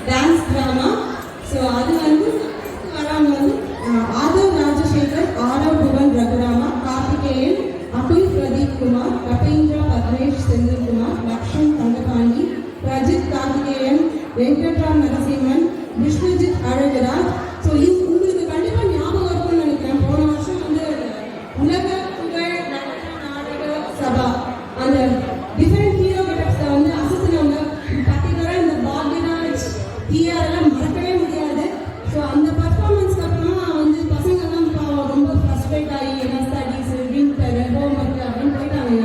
Dance drama. So அது வந்து வரவங்க வந்து ஆதவ் ராஜசேகர், ஆரவ் புவன் ரகுராமா, கார்த்திகேயன், அபுல் பிரதீப் குமார், கபேந்திரா பத்மேஷ் செந்தில்குமார், லக்ஷ்மண் தங்கபாண்டி, பிரஜித் கார்த்திகேயன், வெங்கட்ராம் நரசிம்மன், விஷ்ணுஜித் அழகராஜ். ஸோ உங்களுக்கு கண்டிப்பாக ஞாபகம் இருக்கும்னு நினைக்கிறேன். போன வருஷம் வந்து உலக புகழ் நாடக சபா அந்த டிஃபரெண்ட் ஹீரோ கெட்டப்ஸ்ல வந்து அசத்தினவங்க. பர்டிகுலராக இந்த பாக்யராஜ் டிஆர் எல்லாம் மறக்கவே முடியாது. ஸோ அந்த பர்ஃபார்மன்ஸ்க்கு அப்புறமா வந்து பசங்கள்லாம் ரொம்ப ஃப்ரஸ்ட்ரேட் ஆகி என்ன ஸ்டடீஸ் வின்டர் ஹோம் ஒர்க் அப்படின்னு போயிட்டாங்க.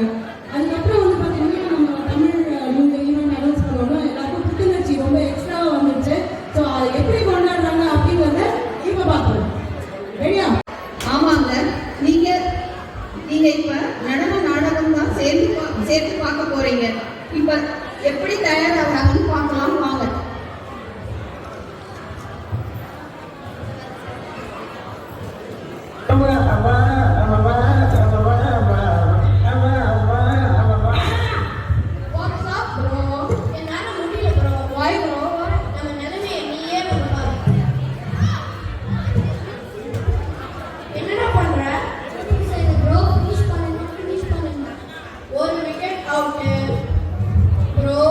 அதுக்கப்புறம் வந்து பார்த்தீங்கன்னா நம்ம தமிழ் நீங்கள் ஈவெண்ட் அனௌன்ஸ் பண்ணோம்னா எல்லாருக்கும் புத்துணர்ச்சி ரொம்ப எக்ஸ்ட்ராவாக வந்துருச்சு. ஸோ அதை எப்படி கொண்டாடுறாங்க அப்படிங்கிறத இப்போ பார்க்கலாம். ரெடியா? ஆமாங்க, நீங்க இப்ப நடன நாடகம் தான் சேர்த்து பார்க்க போறீங்க. இப்ப எப்படி தயாராகிறாங்கன்னு பார்க்கலாம் வாங்க. Bro,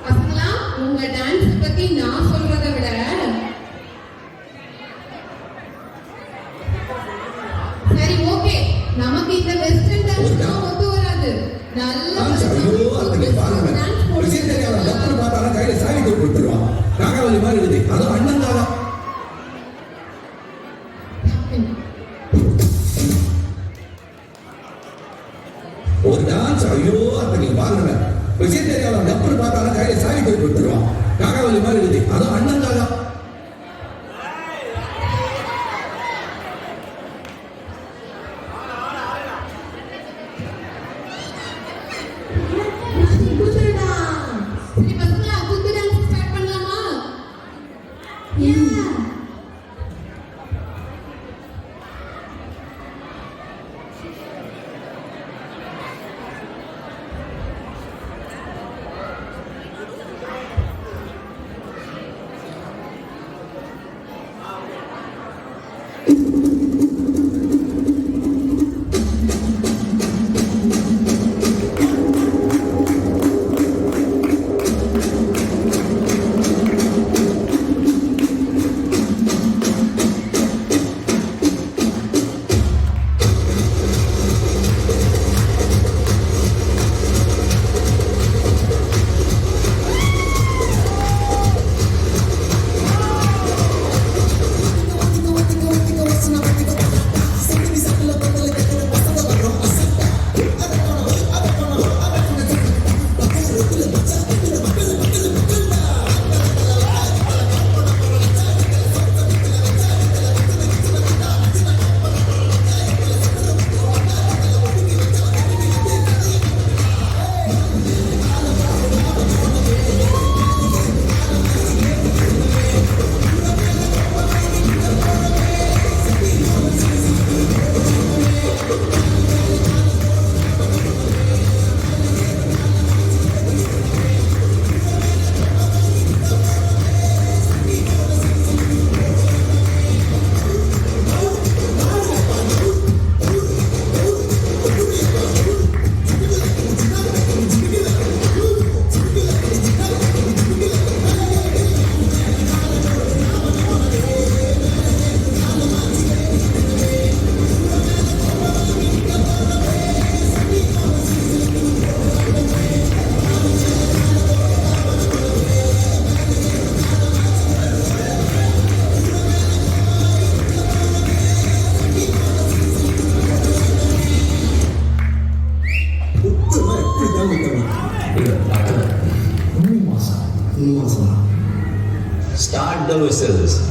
பசங்களா, உங்க டான்ஸ் பத்தி நான் சொல்றதை விட சரி ஓகே, நமக்கு இந்த வெஸ்டர்ன் டான்ஸ் தான் ஒத்து வராது. நல்ல ஐயோ அதுக்கு பாருங்க விஷயம் தெரியாத டாக்டர் பார்த்தாலும் கையில சாவி தூக்கி கொடுத்துருவான் நாகாவலி மாதிரி இருக்குது அதுவும் அண்ணன் தானா ஒரு டான்ஸ் ஐயோ அதுக்கு பாருங்க விஷயம் தெரியாத டாக்டர் பார்த்தாலும் கையில சாவி தூக்கி கொடுத்துருவான் நாகாவலி மாதிரி இருக்குது அதுவும் அண்ணன் தானா சரி பசங்களா, குத்து டான்ஸ் ஸ்டார்ட் பண்ணலாமா? Start the whistles.